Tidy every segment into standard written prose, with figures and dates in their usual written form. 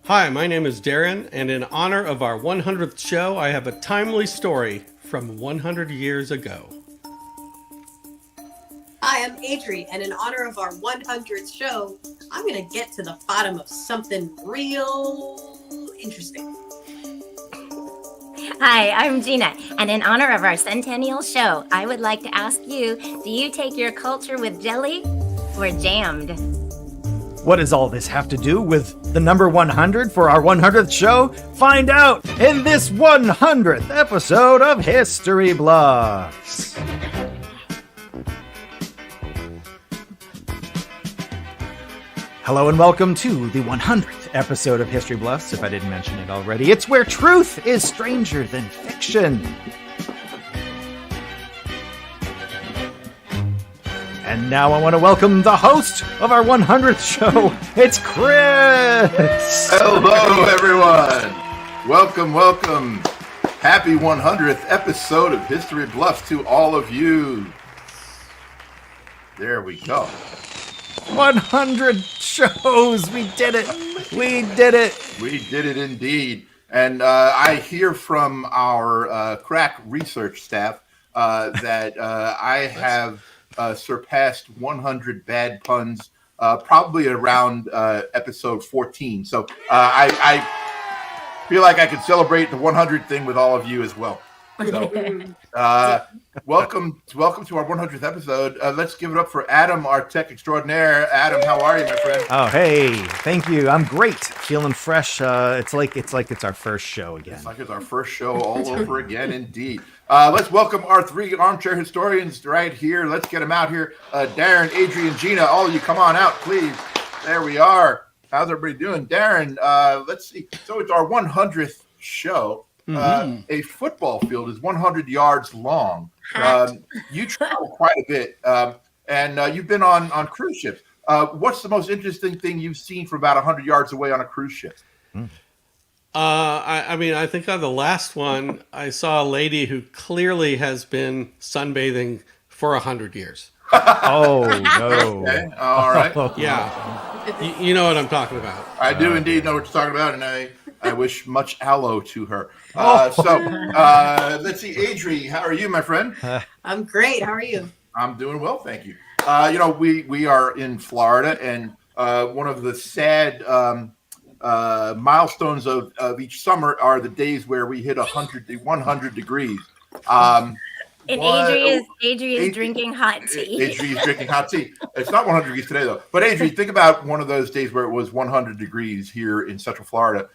Hi, my name is Darren, and in honor of our 100th show, I have a timely story from 100 years ago. Hi, I'm Adri, and in honor of our 100th show, I'm going to get to the bottom of something real interesting. Hi, I'm Gina, and in honor of our centennial show, I would like to ask you, do you take your culture with jelly or jammed? What does all this have to do with the number 100 for our 100th show? Find out in this 100th episode of History Bluffs. Hello and welcome to the 100th episode of History Bluffs, if I didn't mention it already. It's where truth is stranger than fiction. And now I want to welcome the host of our 100th show. It's Chris. Hello, everyone. Welcome. Happy 100th episode of History Bluffs to all of you. There we go. 100 shows. We did it. We did it. We did it indeed. And I hear from our crack research staff that I have surpassed 100 bad puns probably around episode 14. So I feel like I could celebrate the 100 thing with all of you as well. So welcome to our 100th episode. Let's give it up for Adam, our tech extraordinaire. Adam, how are you, my friend? Oh, hey, thank you. I'm great. Feeling fresh. It's like it's our first show again. It's like it's our first show all over again, indeed. Let's welcome our three armchair historians right here. Let's get them out here. Darren, Adrian, Gina, all of you come on out, please. There we are. How's everybody doing? Darren, let's see. So it's our 100th show. A football field is 100 yards long. You travel quite a bit, and you've been on cruise ships. What's the most interesting thing you've seen from about 100 yards away on a cruise ship? I think on the last one, I saw a lady who clearly has been sunbathing for 100 years. Oh, no. Okay. All right. Yeah. You know what I'm talking about. I do indeed know what you're talking about, and I wish much aloe to her. Let's see, Adri, how are you, my friend? I'm great. How are you? I'm doing well, thank you. We are in Florida, and one of the sad milestones of each summer are the days where we hit 100 degrees. And Adri is drinking hot tea. Adri is drinking hot tea. It's not 100 degrees today, though. But Adri, think about one of those days where it was 100 degrees here in Central Florida.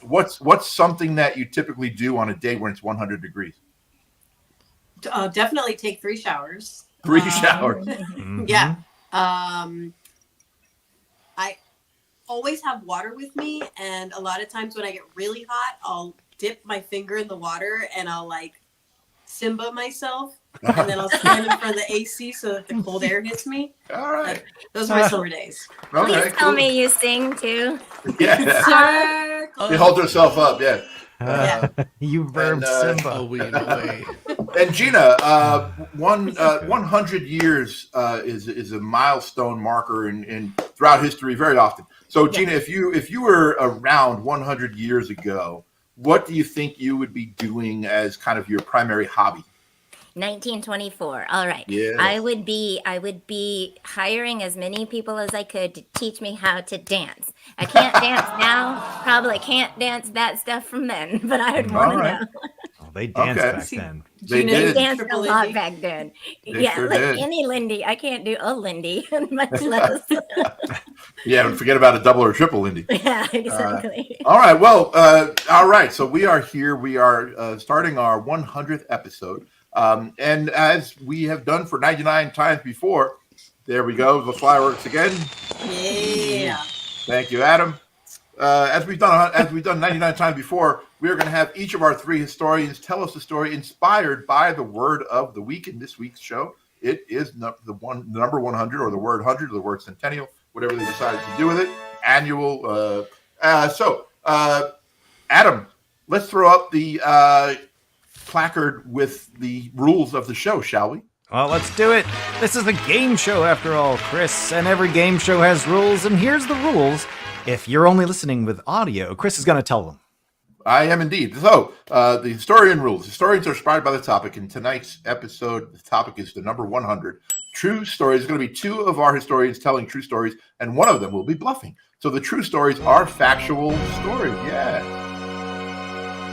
What's something that you typically do on a day when it's 100 degrees? Definitely take 3 showers. 3 showers. Mm-hmm. Yeah. I always have water with me, and a lot of times when I get really hot, I'll dip my finger in the water and I'll Simba myself, and then I'll stand in front of the AC so that the cold air hits me. All right. Those are my summer days. Okay, Please tell me you sing too. Yeah. Circle. You hold yourself up, yeah. You verbed Simba. Away. And Gina, 100 years is a milestone marker in throughout history very often. So Gina, if you were around 100 years ago, what do you think you would be doing as kind of your primary hobby? 1924. All right. Yes. I would be hiring as many people as I could to teach me how to dance. I can't dance now. Probably can't dance that stuff from then, but I would want to know. Oh, they danced back then. They Gina, did. They danced a lot Lindy. back then. They sure like did. any Lindy. I can't do a Lindy, much less. Yeah, and forget about a double or triple, Lindy. Yeah, exactly. All right. Well, all right. So we are here. We are starting our 100th episode. And as we have done for 99 times before, there we go. The fireworks again. Yeah. Thank you, Adam. As we've done 99 times before, we are going to have each of our three historians tell us a story inspired by the word of the week. In this week's show, it is the number 100, or the word 100, or the word centennial, whatever they decided to do with it. Annual. Adam, let's throw up the placard with the rules of the show, shall we? Well, let's do it. This is a game show after all, Chris, and every game show has rules, and here's the rules. If you're only listening with audio, Chris is going to tell them. I am indeed. So, the historian rules. Historians are inspired by the topic. In tonight's episode, the topic is the number 100. True stories. There's going to be 2 of our historians telling true stories, and one of them will be bluffing. So the true stories are factual stories. Yeah.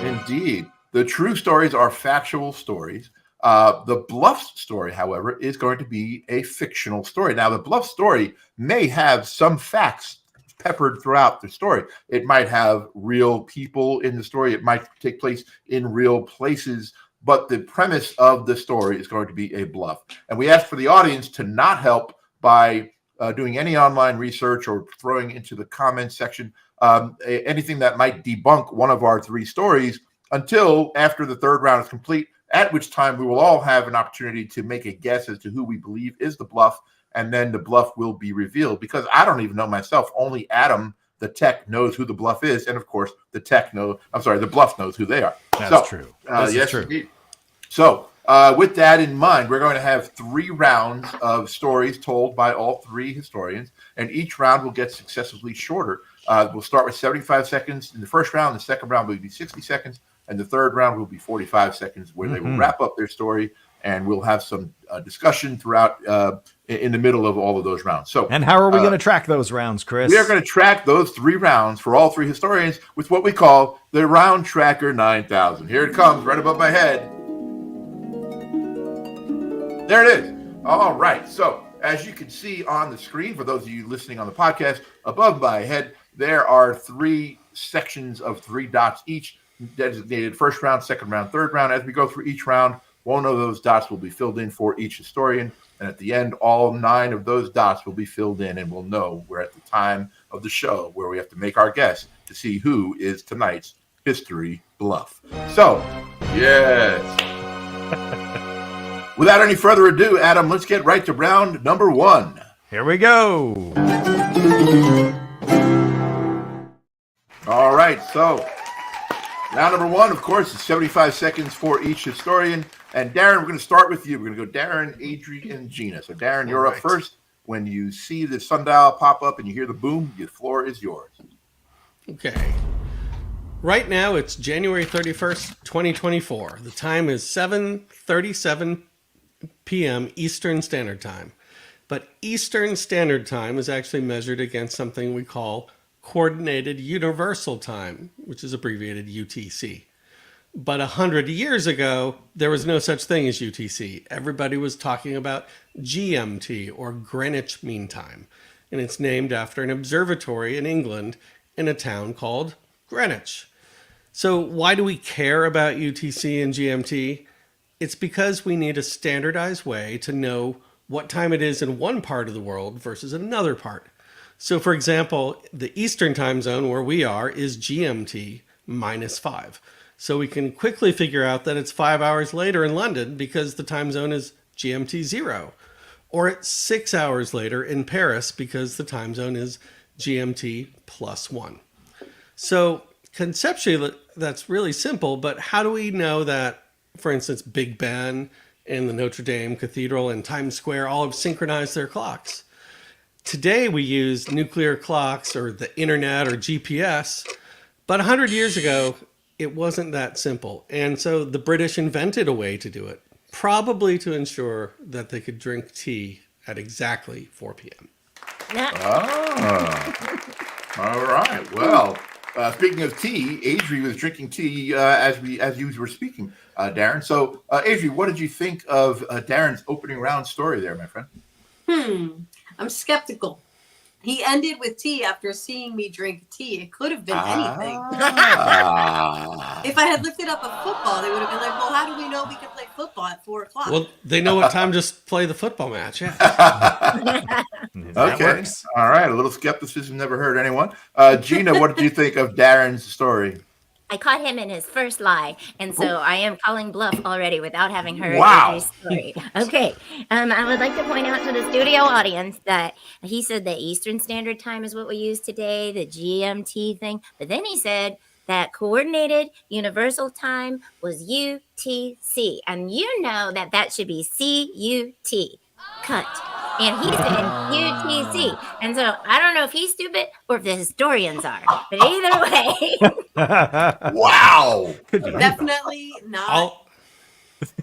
Indeed. The true stories are factual stories. The bluff story, however, is going to be a fictional story. Now, the bluff story may have some facts peppered throughout the story. It might have real people in the story. It might take place in real places, but the premise of the story is going to be a bluff. And we ask for the audience to not help by doing any online research or throwing into the comments section anything that might debunk one of our 3 stories until after the 3rd round is complete, at which time we will all have an opportunity to make a guess as to who we believe is the bluff, and then the bluff will be revealed. Because I don't even know myself. Only Adam, the tech, knows who the bluff is, and of course, the bluff knows who they are. That's true. Yes, is true. Indeed. So, with that in mind, we're going to have 3 rounds of stories told by all 3 historians, and each round will get successively shorter. We'll start with 75 seconds in the first round. The second round will be 60 seconds, and the 3rd round will be 45 seconds, where they will wrap up their story, and we'll have some discussion throughout in the middle of all of those rounds. So, and how are we going to track those rounds, Chris? We are going to track those 3 rounds for all 3 historians with what we call the Round Tracker 9000. Here it comes, right above my head. There it is. All right. So, as you can see on the screen, for those of you listening on the podcast, above my head, there are 3 sections of 3 dots each, designated first round, second round, third round. As we go through each round, one of those dots will be filled in for each historian. And at the end, all 9 of those dots will be filled in, and we'll know we're at the time of the show where we have to make our guess to see who is tonight's history bluff. So, yes. Without any further ado, Adam, let's get right to round number 1. Here we go. All right, so round number 1, of course, is 75 seconds for each historian. And Darren, we're going to start with you. We're going to go Darren, Adrian, and Gina. So Darren, you're up first. When you see the sundial pop up and you hear the boom, the floor is yours. Okay. Right now, it's January 31st, 2024. The time is 7:37 p.m. Eastern Standard Time. But Eastern Standard Time is actually measured against something we call Coordinated Universal Time, which is abbreviated UTC. But 100 years ago, there was no such thing as UTC. Everybody was talking about GMT, or Greenwich Mean Time. And it's named after an observatory in England in a town called Greenwich. So why do we care about UTC and GMT? It's because we need a standardized way to know what time it is in one part of the world versus another part. So for example, the Eastern time zone where we are is GMT -5. So we can quickly figure out that it's 5 hours later in London because the time zone is GMT 0. Or it's 6 hours later in Paris because the time zone is GMT +1. So conceptually, that's really simple, but how do we know that, for instance, Big Ben and the Notre Dame Cathedral and Times Square all have synchronized their clocks? Today we use nuclear clocks or the internet or GPS, but 100 years ago, it wasn't that simple. And so the British invented a way to do it, probably to ensure that they could drink tea at exactly 4 p.m. All right. Well, speaking of tea, Adri was drinking tea as you were speaking, Darren. So, Adri, what did you think of Darren's opening round story there, my friend? I'm skeptical. He ended with tea after seeing me drink tea. It could have been anything. If I had lifted up a football, they would have been like, well, how do we know we can play football at 4 o'clock? Well, they know what time to play the football match, yeah. Okay. All right. A little skepticism never hurt anyone. Gina, what did you think of Darren's story? I caught him in his first lie, and so I am calling bluff already without having heard his story. Okay, I would like to point out to the studio audience that he said that Eastern Standard Time is what we use today, the GMT thing, but then he said that Coordinated Universal Time was UTC, and you know that should be CUT. Cut. and he said UTC. And so I don't know if he's stupid or if the historians are, but either way. Wow. Could be. Definitely not All,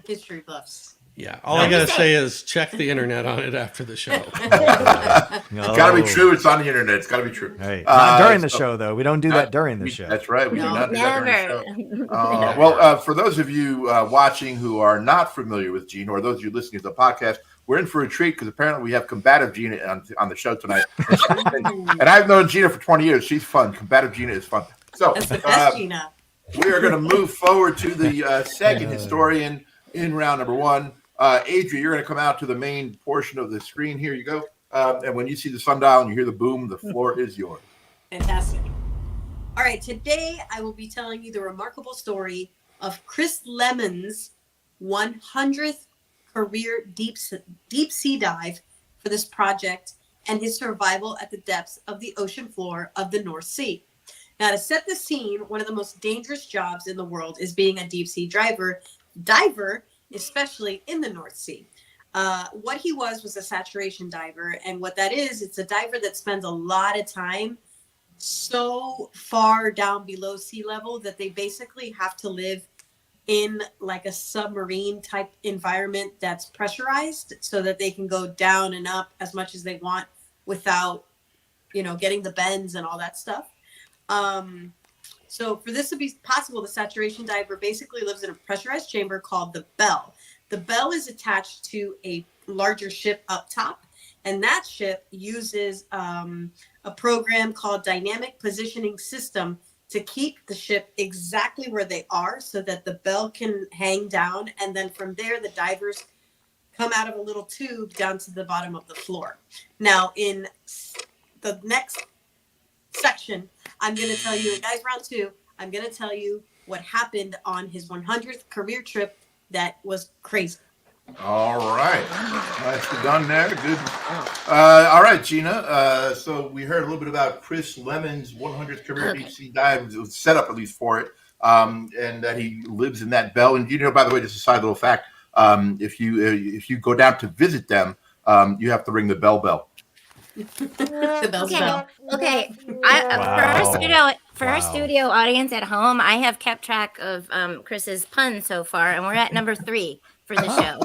history buffs. yeah, all I I'm gotta just say is check the internet on it after the show. It's got to be true. It's on the internet. It's got to be true. Right. Not during the so- show, though. We don't do that during the show. That's right. We do No, not do that Never. during the show. Well, for those of you watching who are not familiar with Gina, or those of you listening to the podcast, we're in for a treat because apparently we have combative Gina on the show tonight. And I've known Gina for 20 years. She's fun. Combative Gina is fun. So That's the best, Gina. we are going to move forward to the second historian in round number one. Adri, you're going to come out to the main portion of the screen. Here you go. And when you see the sundial and you hear the boom, the floor is yours. Fantastic. All right, today I will be telling you the remarkable story of Chris Lemon's 100th career deep sea dive for this project and his survival at the depths of the ocean floor of the North Sea. Now, to set the scene, one of the most dangerous jobs in the world is being a deep sea diver, especially in the North Sea. What he was a saturation diver. And what that is, it's a diver that spends a lot of time so far down below sea level that they basically have to live in like a submarine type environment that's pressurized so that they can go down and up as much as they want without, getting the bends and all that stuff. So for this to be possible, the saturation diver basically lives in a pressurized chamber called the Bell. The Bell is attached to a larger ship up top, and that ship uses a program called Dynamic Positioning System to keep the ship exactly where they are so that the Bell can hang down, and then from there the divers come out of a little tube down to the bottom of the floor. Now, in the next section, I'm going to tell you, guys, round two, I'm going to tell you what happened on his 100th career trip that was crazy. All right. Nicely done there. Good. All right, Gina. So we heard a little bit about Chris Lemon's 100th career deep sea dive. It was set up at least for it, and that he lives in that Bell. And by the way, just a side little fact: if you go down to visit them, you have to ring the bell. The Bell's Bell. Okay. Wow. For our studio audience at home, I have kept track of Chris's puns so far, and we're at number 3 for the show.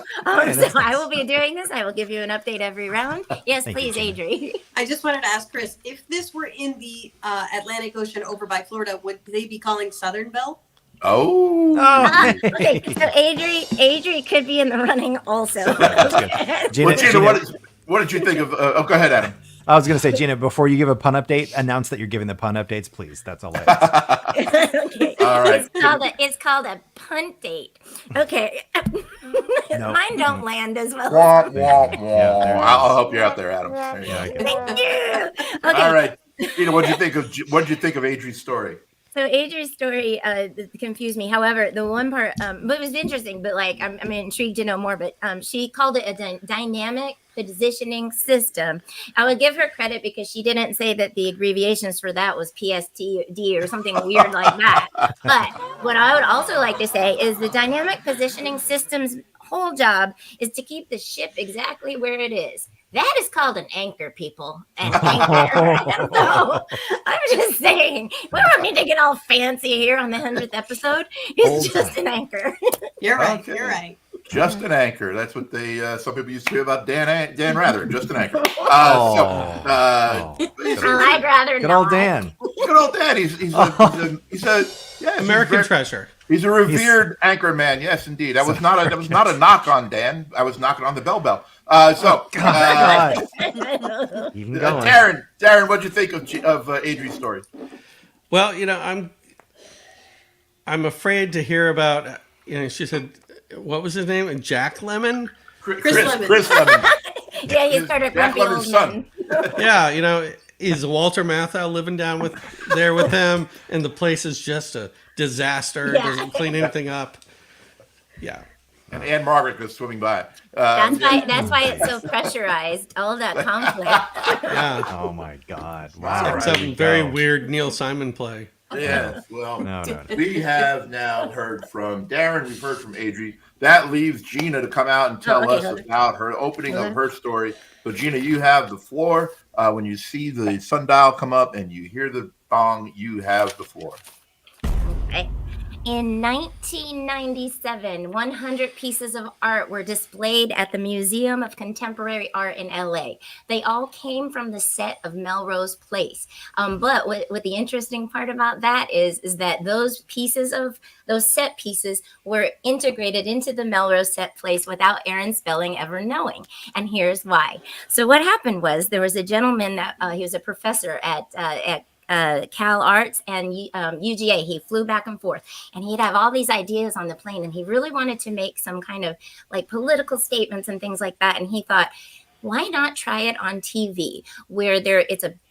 So I will be doing this. I will give you an update every round. Yes, Thank you, please, Adri. I just wanted to ask Chris, if this were in the Atlantic Ocean over by Florida, would they be calling Southern Bell? Oh. Okay, so Adri could be in the running also. Gina, Well, Gina, what did you think of? Go ahead, Adam. I was going to say, Gina, before you give a pun update, announce that you're giving the pun updates, please. That's all I ask. Okay. All right. It's called a punt date. Okay. No. Mine don't land as well. Wah, wah, wah. Yeah, I'll help you out there, Adam. There you go. Yeah, I get it. Thank you. Okay. All right, Gina, what did you think of Adri's story? So Adri's story confused me. However, the one part, but it was interesting. But I'm intrigued to know more. But she called it a dynamic positioning system. I would give her credit because she didn't say that the abbreviations for that was PSTD or something weird like that. But what I would also like to say is the dynamic positioning system's whole job is to keep the ship exactly where it is. That is called an anchor, people. An anchor. And so I'm just saying, we don't need to get all fancy here on the 100th episode. It's just an anchor. You're right. Okay. You're right. Just an anchor. That's what they. Some people used to say about Dan Rather. Just an anchor. I'd rather Good not. old Dan. Good old Dan. He's a American treasure. He's a revered anchor man. Yes, indeed. That was not a knock on Dan. I was knocking on the bell. God. Even going. Darren, what'd you think of Adri's story? Well, I'm afraid to hear about. She said, what was his name? Jack Lemon. Chris Lemon. Chris Lemon. Yeah, he started Jack grumpy Lemon's old man. son. Yeah, is Walter Matthau living down with him, and the place is just a disaster. Yeah. Doesn't clean anything up. Yeah. And Anne Margaret goes swimming by. That's why it's so pressurized. All of that conflict. Yeah. Oh, my God. All Wow. right. Some very weird Neil Simon play. Yes. Well, No. we have now heard from Darren. We've heard from Adri. that leaves Gina to come out and tell okay, us hold on. about her opening Hold of on. her story. So, Gina, you have the floor. When you see the sundial come up and you hear the gong, you have the floor. Okay. In 1997, 100 pieces of art were displayed at the Museum of Contemporary Art in LA. They all came from the set of Melrose Place. But what the interesting part about that is that those set pieces were integrated into the Melrose set place without Aaron Spelling ever knowing. And here's why. So what happened was there was a gentleman that he was a professor at Cal Arts and UGA. He flew back and forth, and he'd have all these ideas on the plane, and he really wanted to make some kind of like political statements and things like that. And he thought, why not try it on TV, where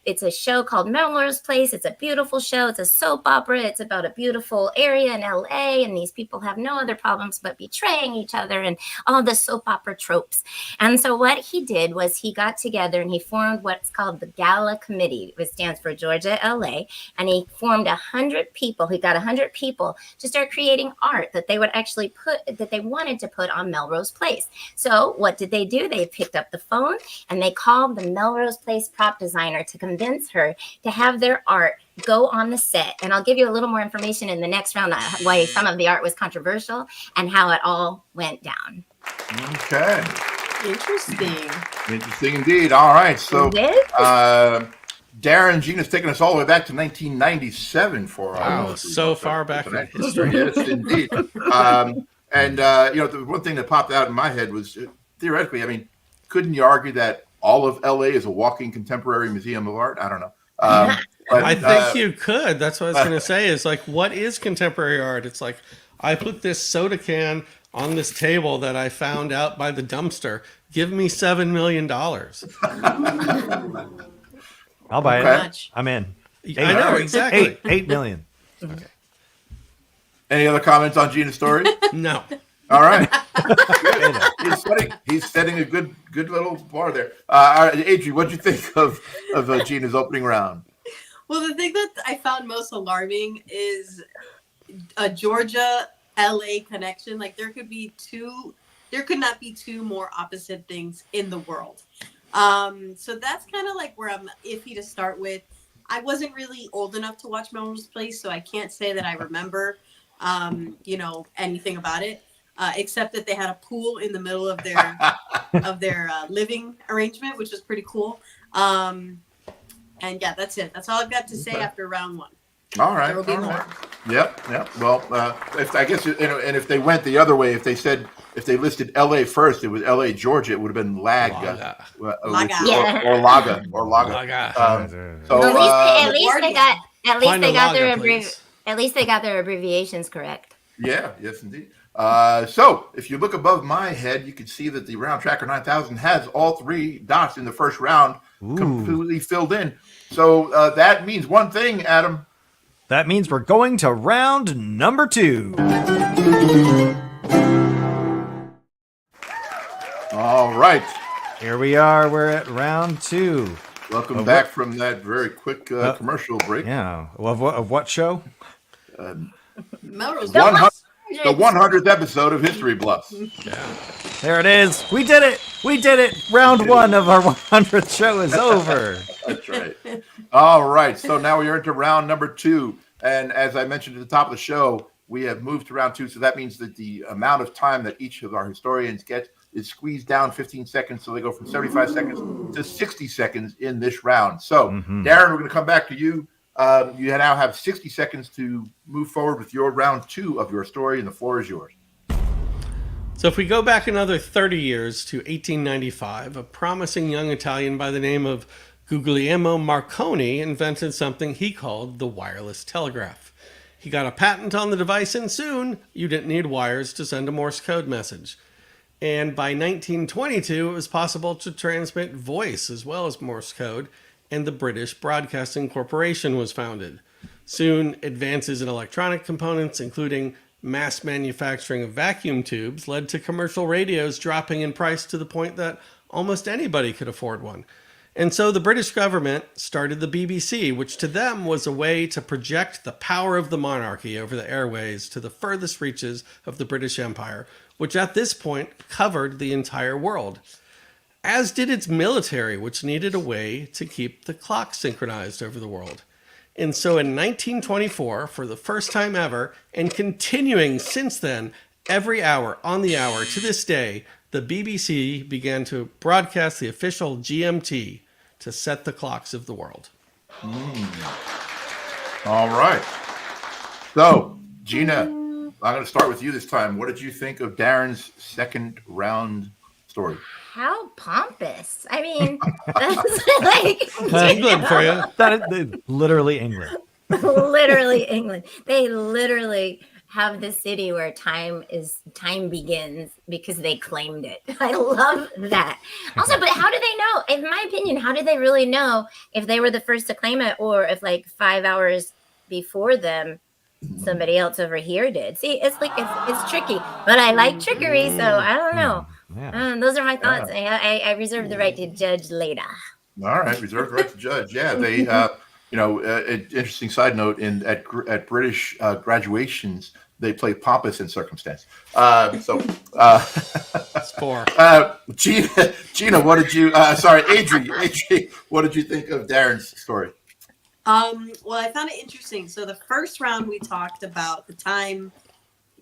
it's a show called Melrose Place. It's a beautiful show. It's a soap opera. It's about a beautiful area in LA, and these people have no other problems but betraying each other and all the soap opera tropes. And so what he did was he got together and he formed what's called the Gala Committee, which stands for Georgia, LA, and he formed 100 people. He got 100 people to start creating art that they would actually that they wanted to put on Melrose Place. So what did they do? They picked up the phone and they called the Melrose Place prop designer to convince her to have their art go on the set. And I'll give you a little more information in the next round why some of the art was controversial and how it all went down. Okay. Interesting Indeed. All right. So, This- Darren, Gina's taking us all the way back to 1997 for our Wow, so far back in history. Yes, indeed. The one thing that popped out in my head was theoretically, I mean, couldn't you argue that all of LA is a walking contemporary museum of art? I don't know. But, I think you could. That's what I was going to say is like, what is contemporary art? It's like, I put this soda can on this table that I found out by the dumpster. Give me $7 million. I'll buy Okay. it. I'm in. I know, exactly. 8 million. Any other comments on Gina's story? No. All right. He's setting a good little bar there. All right, Adrian, what'd you think of Gina's opening round? Well, the thing that I found most alarming is a Georgia LA connection. Like there could not be two more opposite things in the world. So that's kind of like where I'm iffy to start with. I wasn't really old enough to watch Melrose Place, so I can't say that I remember, anything about it, except that they had a pool in the middle of their living arrangement, which was pretty cool. And yeah, that's it. That's all I've got to say after round one. All right. There will be more. Yep. Well, if they went the other way, if they listed L.A. first, it was L.A. Georgia. It would have been Laga. Yeah. Or Laga. Laga. At least they got their Yeah. abbreviations correct. Yes, indeed. So if you look above my head, you can see that the Round Tracker 9000 has all three dots in the first round completely filled in. So that means one thing, Adam. That means we're going to round number 2. All right. Here we are. We're at round 2. Welcome back from that very quick commercial break. Yeah. Of what show? Melrose. The 100th episode of History Bluffs. There it is. We did it. Round 1 of our 100th show is over. That's right. All right. So now we are into round number 2. And as I mentioned at the top of the show, we have moved to round 2. So that means that the amount of time that each of our historians get is squeezed down 15 seconds. So they go from 75 seconds to 60 seconds in this round. So, Darren, we're going to come back to you. You now have 60 seconds to move forward with your round 2 of your story, and the floor is yours. So if we go back another 30 years to 1895, a promising young Italian by the name of Guglielmo Marconi invented something he called the wireless telegraph. He got a patent on the device, and soon you didn't need wires to send a Morse code message. And by 1922, it was possible to transmit voice as well as Morse code, and the British Broadcasting Corporation was founded. Soon, advances in electronic components, including mass manufacturing of vacuum tubes, led to commercial radios dropping in price to the point that almost anybody could afford one. And so the British government started the BBC, which to them was a way to project the power of the monarchy over the airways to the furthest reaches of the British Empire, which at this point covered the entire world, as did its military, which needed a way to keep the clock synchronized over the world. And so in 1924, for the first time ever, and continuing since then, every hour on the hour to this day, the BBC began to broadcast the official GMT to set the clocks of the world. All right. So, Gina, I'm going to start with you this time. What did you think of Darren's second round story? How pompous. I mean, that's like England for you. That is literally England. literally England. They literally have the city where time begins because they claimed it. I love that. Also, but how do they know? In my opinion, how do they really know if they were the first to claim it, or if like 5 hours before them somebody else over here did? See, it's like it's tricky, but I like trickery, so I don't know. Yeah. Those are my thoughts. I reserve the right to judge later. All right, reserved the right to judge. Yeah, they, interesting side note: at British graduations, they play pompous in circumstance. It's 4. Gina, what did you? Adri, what did you think of Darren's story? Well, I found it interesting. So the first round we talked about the time,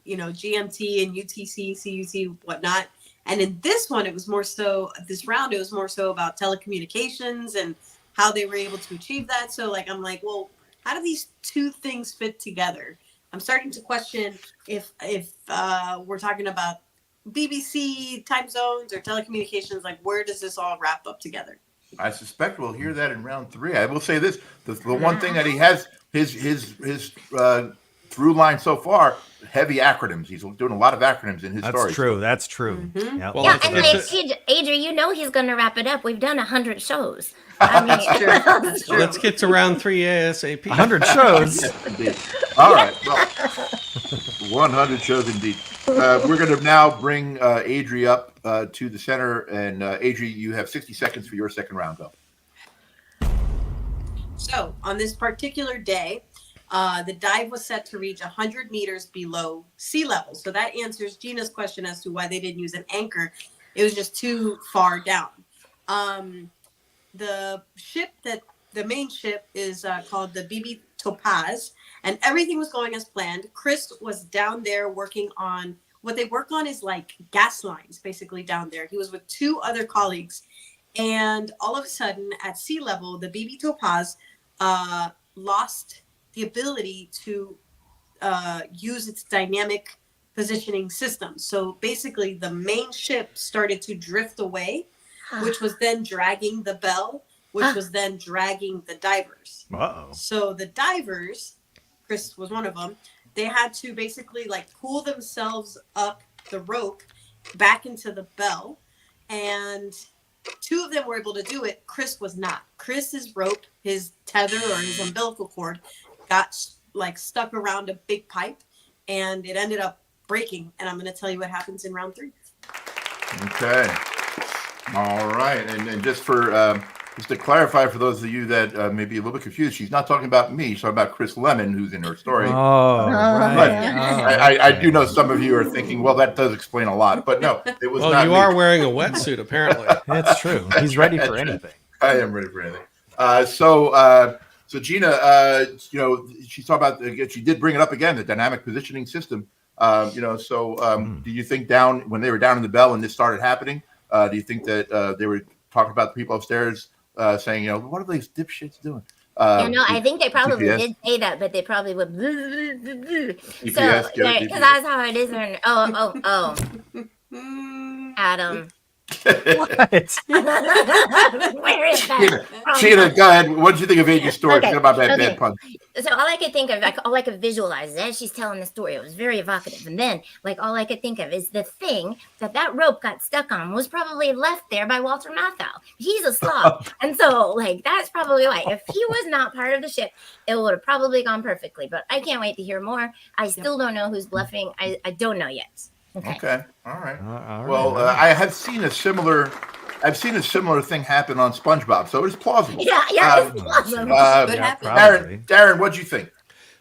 GMT and UTC, CUC, whatnot. And in this one, it was more so about telecommunications and how they were able to achieve that. So I'm like, well, how do these two things fit together? I'm starting to question if we're talking about BBC time zones or telecommunications, like where does this all wrap up together? I suspect we'll hear that in round 3. I will say this: the one thing that he has his through line so far, heavy acronyms. He's doing a lot of acronyms in his story. That's true. Mm-hmm. Yep. Well, Yeah, and like, Adri, he's going to wrap it up. We've done 100 shows. I mean, That's true. Let's get to round 3 ASAP. 100 shows. Yes, indeed. All right. Well, 100 shows indeed. We're going to now bring Adri up to the center. And Adri, you have 60 seconds for your second round. Go. So on this particular day, the dive was set to reach 100 meters below sea level. So that answers Gina's question as to why they didn't use an anchor. It was just too far down. The main ship is called the BB Topaz, and everything was going as planned. Chris was down there working on what they work on is like gas lines, basically down there. He was with 2 other colleagues, and all of a sudden at sea level, the BB Topaz lost the ability to use its dynamic positioning system. So basically the main ship started to drift away, which was then dragging the bell, which was then dragging the divers. Uh-oh. So the divers, Chris was one of them, they had to basically pull themselves up the rope back into the bell, and 2 of them were able to do it. Chris was not. Chris's rope, his tether or his umbilical cord, got stuck around a big pipe, and it ended up breaking. And I'm going to tell you what happens in round 3. Okay. All right. And just to clarify for those of you that may be a little bit confused, she's not talking about me. She's talking about Chris Lemon, who's in her story. Oh, right. But yeah. I do know some of you are thinking, well, that does explain a lot. But no, it was not Well, you me. are wearing a wetsuit, apparently. That's true. He's ready for anything. I am ready for anything. So Gina, she's talking about, she did bring it up again, the dynamic positioning system. Do you think when they were down in the bell and this started happening, do you think that they were talking about the people upstairs saying, what are these dipshits doing? I think they probably GPS. did say that, but they probably would. GPS, So, GPS. because that's how it is. Oh, Adam. What? Where is that? Gina, go ahead. What did you think of Adri's story? Okay, Forget about that okay. bad pun. So all I could think of, all I could visualize is as she's telling the story, it was very evocative. And then, all I could think of is the thing that rope got stuck on was probably left there by Walter Matthau. He's a slob. And so, that's probably why. If he was not part of the ship, it would have probably gone perfectly. But I can't wait to hear more. I still don't know who's bluffing. I don't know yet. Okay. All right. All right. Well, I have seen a similar thing happen on SpongeBob, so it's plausible. Yeah, it's awesome. Good happen. probably. Darren, what'd you think?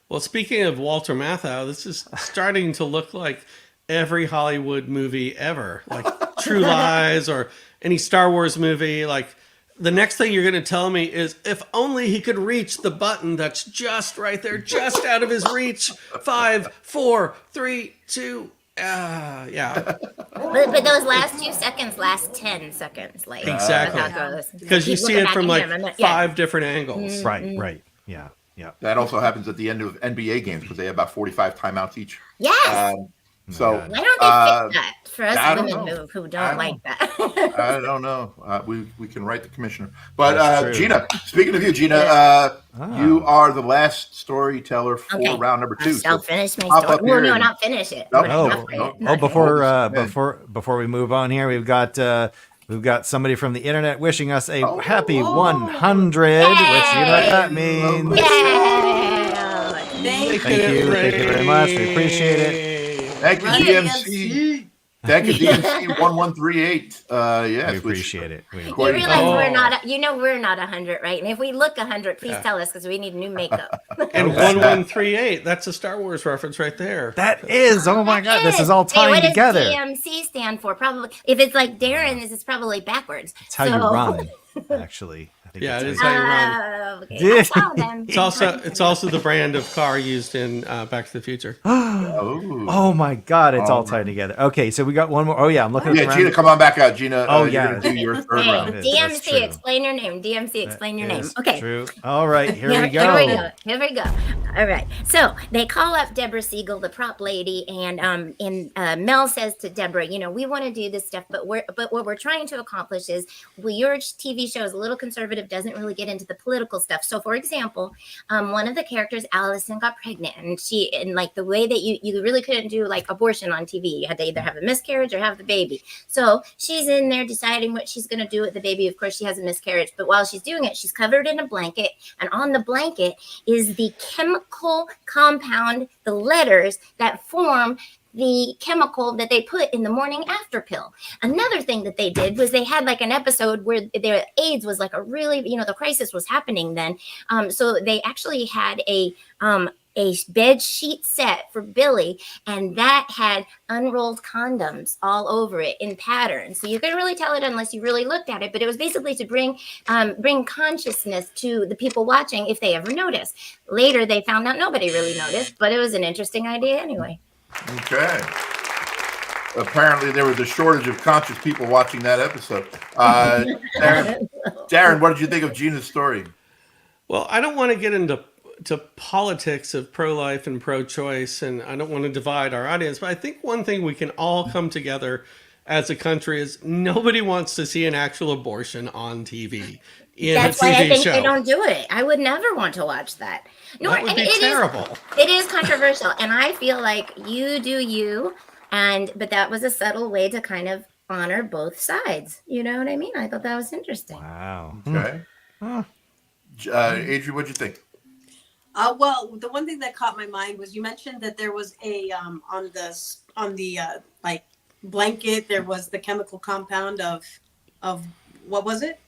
Well, speaking of Walter Matthau, this is starting to look like every Hollywood movie ever, like True Lies or any Star Wars movie. Like, the next thing you're going to tell me is if only he could reach the button that's just right there, just out of his reach. 5, 4, 3, 2. Yeah. But those last 2 seconds last 10 seconds. Like Exactly. Because you see it from like 5 different angles. Right. Yeah. That also happens at the end of NBA games because they have about 45 timeouts each. Yes. So why don't they fix that for us women who don't like that? I don't know. We can write the commissioner. But Gina, speaking of you, Gina, you are the last storyteller for round number 2. I'll finish my story. Well, no, not finish it. Before we move on here, we've got somebody from the internet wishing us a happy 100, which you know what that means. Thank you very much. We appreciate it. Thank you, DMC. Thank you, DMC 1138. Yes, we appreciate it. You realize we're not. We're not 100, right? And if we look 100, please tell us because we need new makeup. And 1138. That's a Star Wars reference right there. That is. Oh my God! This is all tying together. What does DMC stand for? Probably. If it's like Darren, this is probably backwards. It's how you run, actually. It is how you run. Okay. It's also the brand of car used in Back to the Future. Oh my God! It's all tied together. Okay, so we got one more. Oh yeah, I'm looking. Yeah, Gina, come on back out, Gina. Oh yeah, do your third round. DMC, explain your name. DMC, explain your name. Okay. True. All right, here we go. Here we go. All right. So they call up Deborah Siegel, the prop lady, and Mel says to Deborah, we want to do this stuff, but what we're trying to accomplish is, your TV show is a little conservative, doesn't really get into the political stuff. So, for example, one of the characters, Allison, got pregnant, and like the way that you really couldn't do like abortion on TV. You had to either have a miscarriage or have the baby. So she's in there deciding what she's going to do with the baby. Of course, she has a miscarriage, but while she's doing it, she's covered in a blanket, and on the blanket is the chemical compound, the letters that form the chemical that they put in the morning after pill. Another thing that they did was they had like an episode where their AIDS was like a really, the crisis was happening then. So they actually had a bed sheet set for Billy, and that had unrolled condoms all over it in patterns. So you couldn't really tell it unless you really looked at it, but it was basically to bring consciousness to the people watching if they ever noticed. Later, they found out nobody really noticed, but it was an interesting idea anyway. Okay. Apparently, there was a shortage of conscious people watching that episode. Darren, what did you think of Gina's story? Well, I don't want to get into politics of pro-life and pro-choice, and I don't want to divide our audience, but I think one thing we can all come together as a country is nobody wants to see an actual abortion on TV. That's why I think they don't do it. I would never want to watch that. No, that would be terrible. It is controversial, and I feel like you do you, but that was a subtle way to kind of honor both sides. You know what I mean? I thought that was interesting. Wow. Okay. Adrian, what'd you think? Well, the one thing that caught my mind was you mentioned that there was a on the like blanket there was the chemical compound of what was it?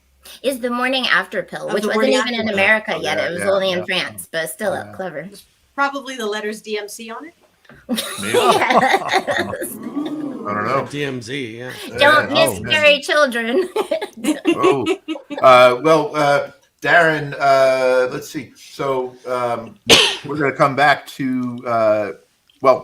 Is the morning after pill, which wasn't even in America yet. It was only in France, but still clever. Probably the letters DMC on it. I don't know. DMZ, yeah. Don't miscarry children. Darren, let's see. So we're going to come back to,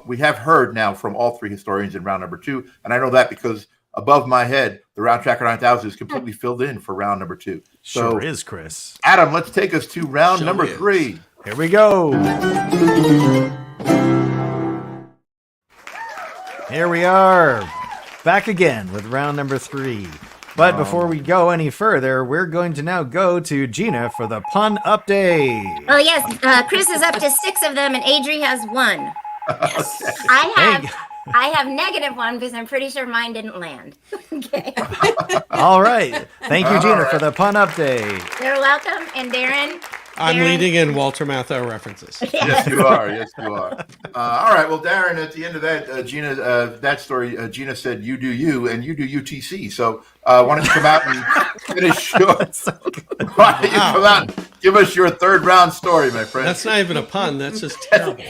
we have heard now from all three historians in round number 2. And I know that because above my head, the Round Tracker 9000 is completely filled in for round number 2. So, sure is, Chris. Adam, let's take us to round number 3. Here we go. Here we are, back again with round number 3. But before we go any further, we're going to now go to Gina for the pun update. Oh, yes. Chris is up to 6 of them, and Adri has 1. Yes. I have -1 because I'm pretty sure mine didn't land. Okay. All right. Thank you, Gina, for the pun update. You're welcome. And Darren? I'm leading in Walter Matthau references. Yes, you are. All right. Well, Darren, at the end of that, Gina, that story, Gina said, "You do you, and you do UTC." So, why don't you come out and finish your? Why don't you come out and give us your third round story, my friend? That's not even a pun. That's just terrible.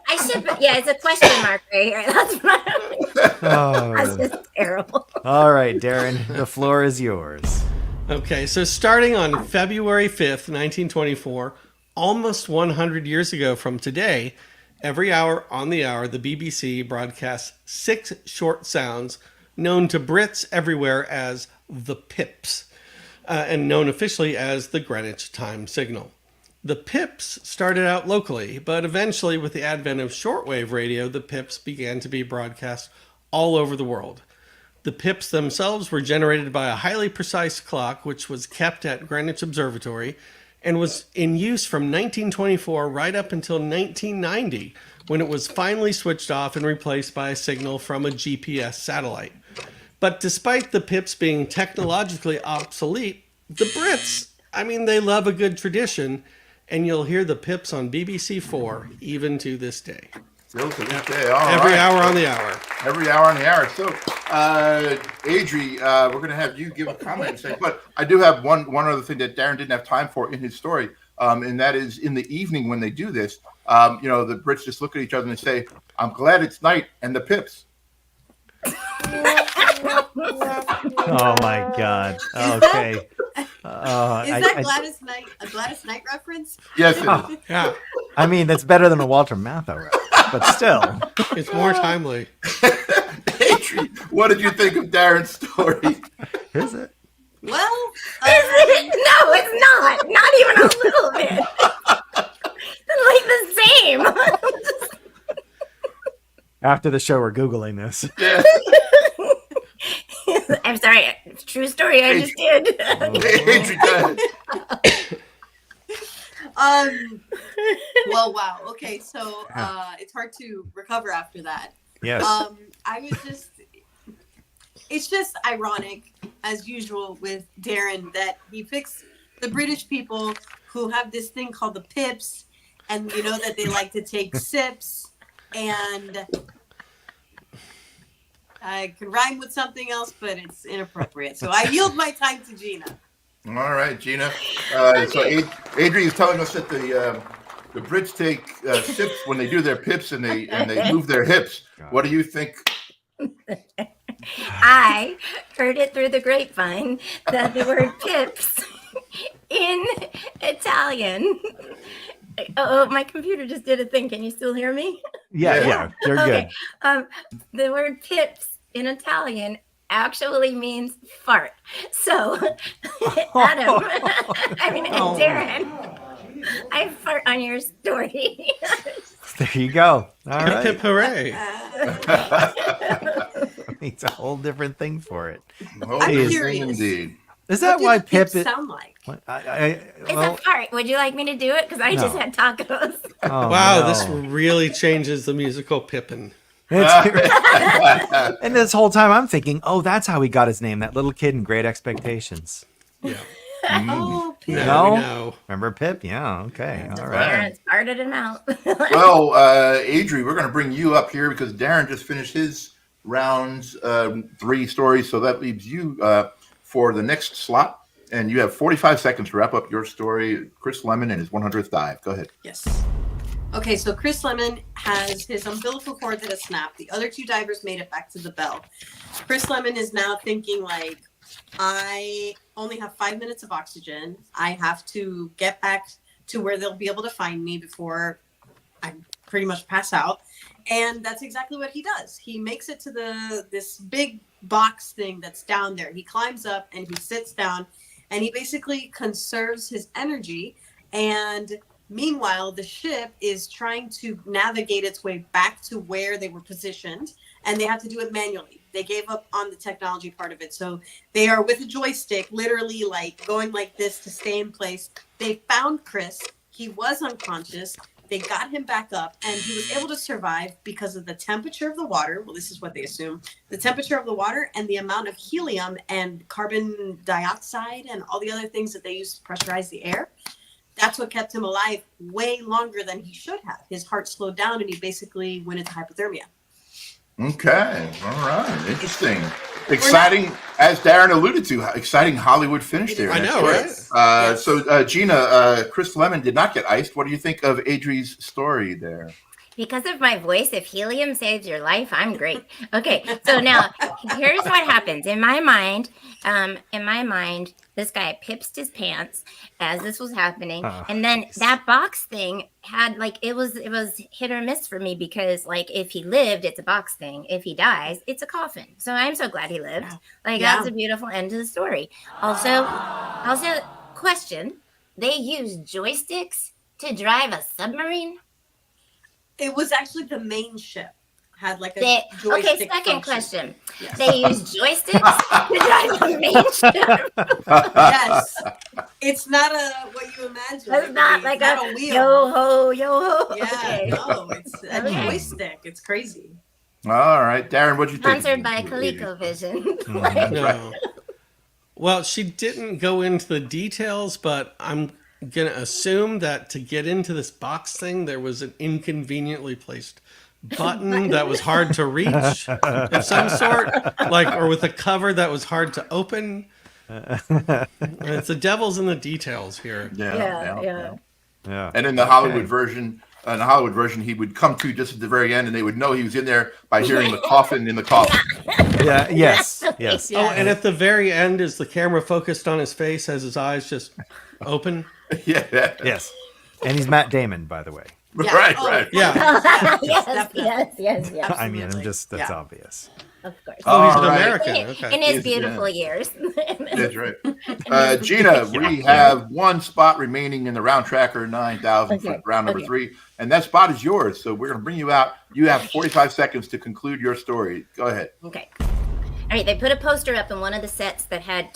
I should, yeah, it's a question mark right here. That's Oh. just terrible. All right, Darren, the floor is yours. Okay, so starting on February 5th, 1924, almost 100 years ago from today, every hour on the hour, the BBC broadcasts 6 short sounds known to Brits everywhere as the pips, and known officially as the Greenwich time signal. The pips started out locally, but eventually, with the advent of shortwave radio, the pips began to be broadcast all over the world. The pips themselves were generated by a highly precise clock, which was kept at Greenwich Observatory and was in use from 1924 right up until 1990, when it was finally switched off and replaced by a signal from a GPS satellite. But despite the pips being technologically obsolete, the Brits, they love a good tradition, and you'll hear the pips on BBC 4 even to this day. Still to this day. All Every right. hour on the hour. Every hour on the hour. So, Adri, we're going to have you give a comment and say, but I do have one other thing that Darren didn't have time for in his story, and that is in the evening when they do this, the Brits just look at each other and they say, "I'm glad it's night," and the pips. Oh my God. Okay. Is that Gladys Knight a Gladys Knight reference? Yes, it is. Yeah, That's better than a Walter Matthau reference, but still. it's more timely. Adri, what did you think of Darren's story? Is it? Well, Is it? No, it's not. Not even a little bit. It's like the same. After the show, we're Googling this. Yeah. I'm sorry. True story. I just did. Adri, go ahead. well, wow. Okay, so it's hard to recover after that. Yes. It's just ironic, as usual, with Darren that he picks the British people who have this thing called the pips, and you know that they like to take sips, and I could rhyme with something else, but it's inappropriate. So I yield my time to Gina. All right, Gina. So Adri is telling us that the Brits take sips when they do their pips and they move their hips. What do you think? I heard it through the grapevine that the word pips in Italian. Oh, my computer just did a thing. Can you still hear me? Yeah, you're good. The word pips in Italian actually means fart. So, Adam, Darren, I fart on your story. There you go. All Hip right. hip hooray. It's a whole different thing for it. Oh, I'm yes, curious. indeed. Is that What why did Pip? pips sound like? What? It's a fart. Would you like me to do it? Because I just No. had tacos. Oh, Wow, no. this really changes the musical Pippin. And this whole time I'm thinking, oh, that's how he got his name. That little kid in Great Expectations. Yeah. Oh, pips. No? No. Remember Pip? Yeah. Okay. All Just right. Parents farted him out. Well, Adri, we're going to bring you up here because Darren just finished his rounds 3 stories. So that leaves you for the next slot. And you have 45 seconds to wrap up your story. Chris Lemon and his 100th dive. Go ahead. Yes. Okay, so Chris Lemon has his umbilical cord that has snapped. The other 2 divers made it back to the bell. Chris Lemon is now thinking like, I only have 5 minutes of oxygen. I have to get back to where they'll be able to find me before I pretty much pass out. And that's exactly what he does. He makes it to this big box thing that's down there. He climbs up and he sits down and he basically conserves his energy. And meanwhile, the ship is trying to navigate its way back to where they were positioned, and they have to do it manually. They gave up on the technology part of it. So they are with a joystick, literally like going like this to stay in place. They found Chris. He was unconscious. They got him back up, and he was able to survive because of the temperature of the water. Well, this is what they assume. The temperature of the water and the amount of helium and carbon dioxide and all the other things that they use to pressurize the air. That's what kept him alive way longer than he should have. His heart slowed down, and he basically went into hypothermia. Okay. All right. Interesting. Exciting, as Darren alluded to, exciting Hollywood finish there. I know, That's right? So, Gina, Chris Lemon did not get iced. What do you think of Adri's story there? Because of my voice, if helium saves your life, I'm great. Okay, so now here's what happens. In my mind, this guy pipsed his pants as this was happening, and then that box thing had like it was hit or miss for me because like if he lived, it's a box thing. If he dies, it's a coffin. So I'm so glad he lived. Like that's a beautiful end to the story. Also, question: they use joysticks to drive a submarine? It was actually the main ship. Had like a joystick second function. question. Yes. They use joysticks to drive the main ship. Yes. It's not what you imagine. It's not like not a wheel. yo ho, yo ho. Yeah, Okay. no, it's a joystick. It's crazy. All right, Darren, what'd you think? Sponsored by ColecoVision. No. Well, she didn't go into the details, but I'm going to assume that to get into this box thing, there was an inconveniently placed button that was hard to reach of some sort, like, or with a cover that was hard to open. It's the devil's in the details here. Yeah. Yeah. And in the Hollywood version, he would come to just at the very end, and they would know he was in there by hearing the coffin in the coffin. Yeah. Yes. Yes. Oh, and at the very end, is the camera focused on his face as his eyes just open? Yeah. Yes. And he's Matt Damon, by the way. Yeah. Right. Oh, Right. Yeah. yes. I mean, that's Yeah. obvious. Of course. Oh, he's All an right. American. In Okay. his Yes, beautiful years. That's right. Gina, we have one spot remaining in the Round Tracker 9000 for round number 3, and that spot is yours. So we're going to bring you out. You have 45 seconds to conclude your story. Go ahead. Okay. All right, they put a poster up in one of the sets that had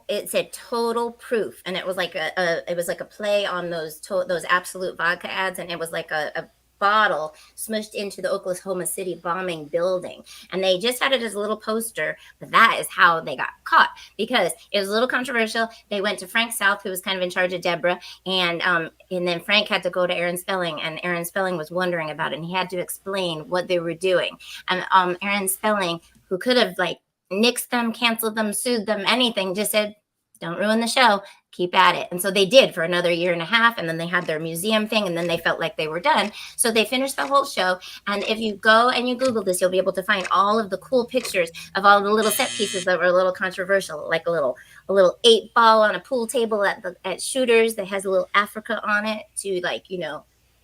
it said total proof, and it was like a play on those Absolute vodka ads, and it was like a bottle smushed into the Oklahoma City bombing building, and they just had it as a little poster, but that is how they got caught because it was a little controversial. They went to Frank South, who was kind of in charge of Deborah, and then Frank had to go to Aaron Spelling, and Aaron Spelling was wondering about it, and he had to explain what they were doing, and Aaron Spelling, who could have like nixed them, canceled them, sued them, anything, just said, don't ruin the show, keep at it. And so they did for another year and a half, and then they had their museum thing, and then they felt like they were done. So they finished the whole show, and if you go and you Google this, you'll be able to find all of the cool pictures of all the little set pieces that were a little controversial, like a little 8-ball on a pool table at Shooters that has a little Africa on it to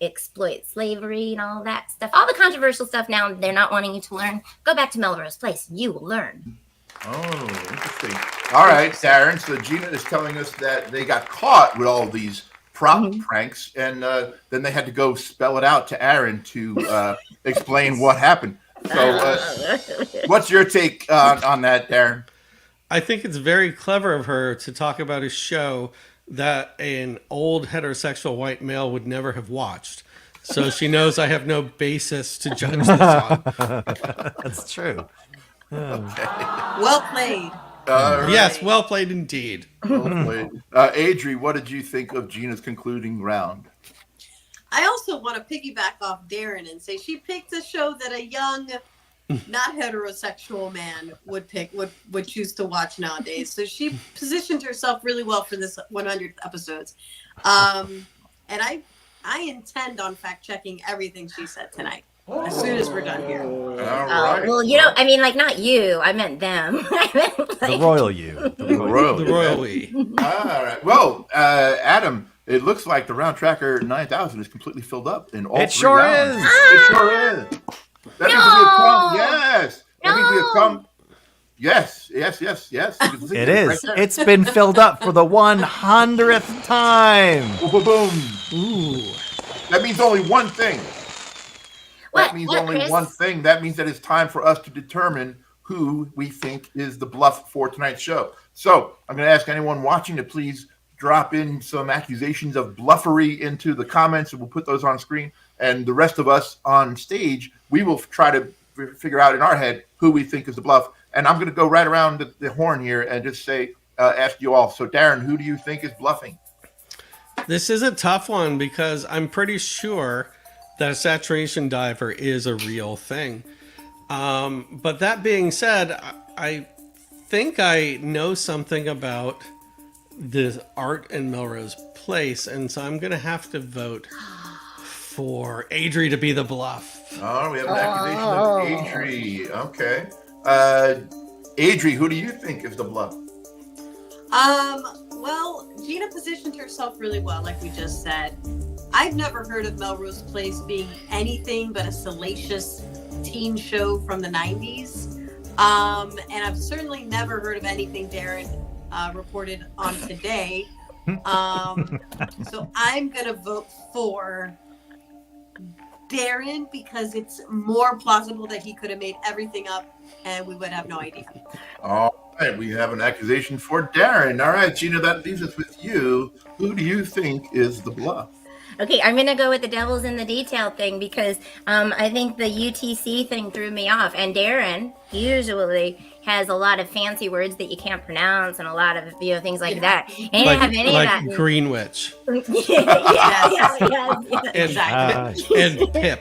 exploit slavery and all that stuff. All the controversial stuff now they're not wanting you to learn. Go back to Melrose Place. You will learn. Oh, interesting. All right, Darren. So Gina is telling us that they got caught with all these prop pranks, and then they had to go spell it out to Aaron to explain what happened. So what's your take on that, Darren? I think it's very clever of her to talk about a show that an old heterosexual white male would never have watched. So she knows I have no basis to judge this on. That's true. Well played. Right. Yes, well played indeed. Well played. Adri, what did you think of Gina's concluding round? I also want to piggyback off Darren and say she picked a show that a young, not heterosexual man would choose to watch nowadays. So she positioned herself really well for this 100th episodes. And I intend on fact checking everything she said tonight as soon as we're done here. All right. Well, I mean, like not you. I meant them. I meant The royal you. The royal. The royal we. All right. Well, Adam, it looks like the Round Tracker 9000 is completely filled up in all It three sure rounds. is. It sure is. That means we have come. Yes. That means we have come. Yes. You can see It right is. there. It's been filled up for the 100th time. Boom, boom, boom. Ooh. That means only one thing. What? That means What, only Chris? one thing. That means that it's time for us to determine who we think is the bluff for tonight's show. So I'm going to ask anyone watching to please drop in some accusations of bluffery into the comments, and we'll put those on screen. And the rest of us on stage, we will try to figure out in our head who we think is the bluff. And I'm going to go right around the horn here and just say, ask you all. So Darren, who do you think is bluffing? This is a tough one because I'm pretty sure that a saturation diver is a real thing. But that being said, I think I know something about the art in Melrose Place, and so I'm going to have to vote for Adri to be the bluff. Oh, we have an accusation of Adri. Okay. Adri, who do you think is the bluff? Well, Gina positioned herself really well, like we just said. I've never heard of Melrose Place being anything but a salacious teen show from the 90s. And I've certainly never heard of anything Darren reported on today. So I'm going to vote for Darren because it's more plausible that he could have made everything up and we would have no idea. All right, we have an accusation for Darren. All right, Gina, that leaves us with you. Who do you think is the bluff? Okay, I'm going to go with the devil's in the detail thing because I think the UTC thing threw me off. And Darren usually has a lot of fancy words that you can't pronounce and a lot of things like that. And he didn't have any of that. Like Greenwich. yes, exactly. And Pip.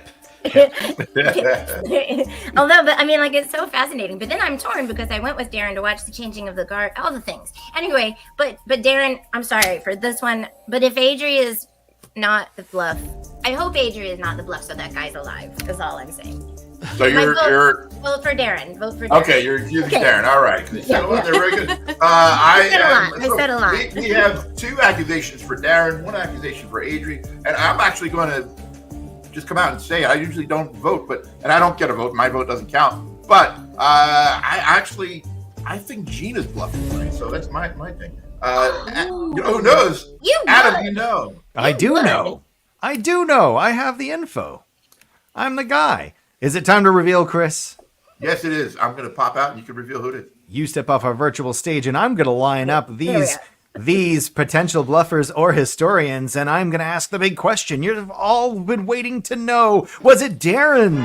Although, but I mean, like, it's so fascinating. But then I'm torn because I went with Darren to watch the changing of the guard, all the things. Anyway, but Darren, I'm sorry for this one. But if Adri is not the bluff, I hope Adri is not the bluff, so that guy's alive. That's all I'm saying. So you're vote for Darren. Vote for Darren. Okay, you're accusing Darren. All right. They're very good. I said a lot. We have two accusations for Darren, one accusation for Adri, and I'm actually going to just come out and say I usually don't vote, and I don't get a vote. My vote doesn't count. But I think Gina's bluffing tonight, so that's my thing. Who knows? Adam, you know. I do know. I have the info. I'm the guy. Is it time to reveal, Chris? Yes, it is. I'm going to pop out and you can reveal who it is. You step off our virtual stage and I'm going to line up these potential bluffers or historians, and I'm going to ask the big question you've all been waiting to know. Was it Darren?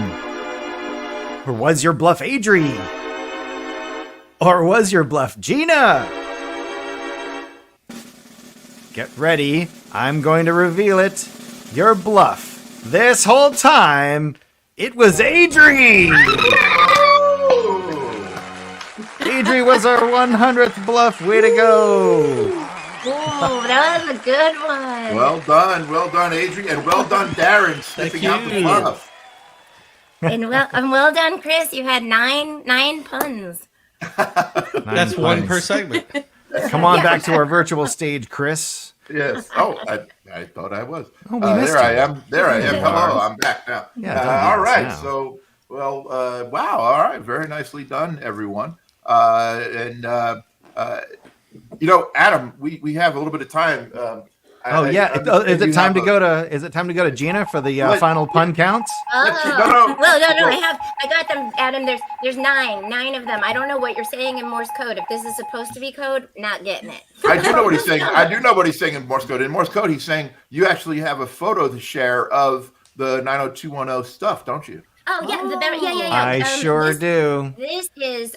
Or was your bluff Adri? Or was your bluff Gina? Get ready. I'm going to reveal it. Your bluff. This whole time, it was Adri! Adri was our 100th bluff. Way to go! Oh, that was a good one. Well done, Adri, and well done, Darren, sniffing out the bluff. And well done, Chris. You had nine puns. That's one per segment. Come on back to our virtual stage, Chris. Yes. Oh, I thought I was. Oh, we missed there you. I am. There I am. Hello, I'm back now. Yeah, all right. now. So, wow. All right. Very nicely done, everyone. Adam, we have a little bit of time. Is it time to go to Gina for the final pun counts? Oh. No. Well, I got them, Adam. There's nine of them. I don't know what you're saying in Morse code. If this is supposed to be code, not getting it. I do know what he's saying. I do know what he's saying in Morse code. In Morse code, he's saying you actually have a photo to share of the 90210 stuff, don't you? Oh yeah, yeah. I sure do. This is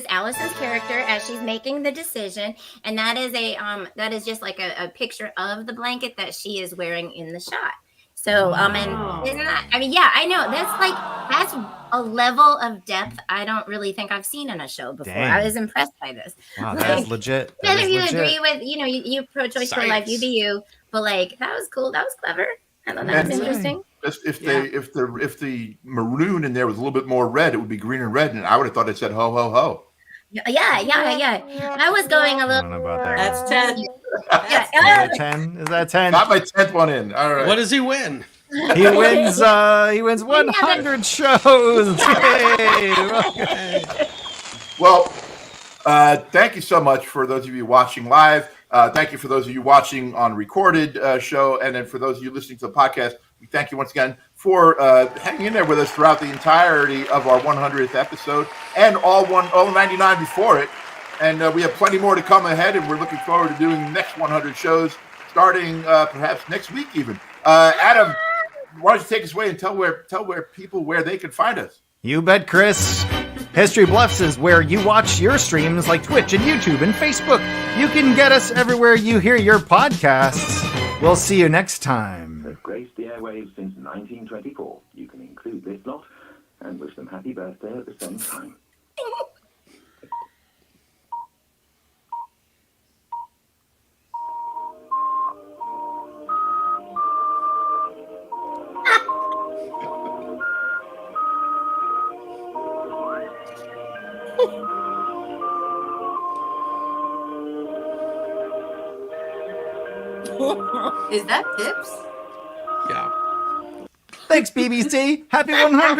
Allison's character as she's making the decision, and that is just like a picture of the blanket that she is wearing in the shot. So and isn't that? I mean, yeah, I know that's a level of depth I don't really think I've seen in a show before. Dang. I was impressed by this. Wow, that is legit. Whether you agree with you pro-choice for life, you be you, but that was cool. That was clever. I thought that was interesting. If the maroon in there was a little bit more red, it would be green and red, and I would have thought it said ho ho ho. Yeah. I was going a little. I don't know about that. That's 10. Is that 10? Is that 10? Got my 10th one in. All right. What does he win? He wins 100 shows. Yay! Well, thank you so much for those of you watching live. Thank you for those of you watching on recorded show, and then for those of you listening to the podcast, we thank you once again for hanging in there with us throughout the entirety of our 100th episode and all 99 before it. And we have plenty more to come ahead, and we're looking forward to doing the next 100 shows starting perhaps next week even. Adam, why don't you take us away and tell people where they can find us? You bet, Chris. History Bluffs is where you watch your streams like Twitch and YouTube and Facebook. You can get us everywhere you hear your podcasts. We'll see you next time. Have graced the airwaves since 1924. You can include this lot and wish them happy birthday at the same time. Is that Pips? Yeah. Thanks, BBC. Happy 100.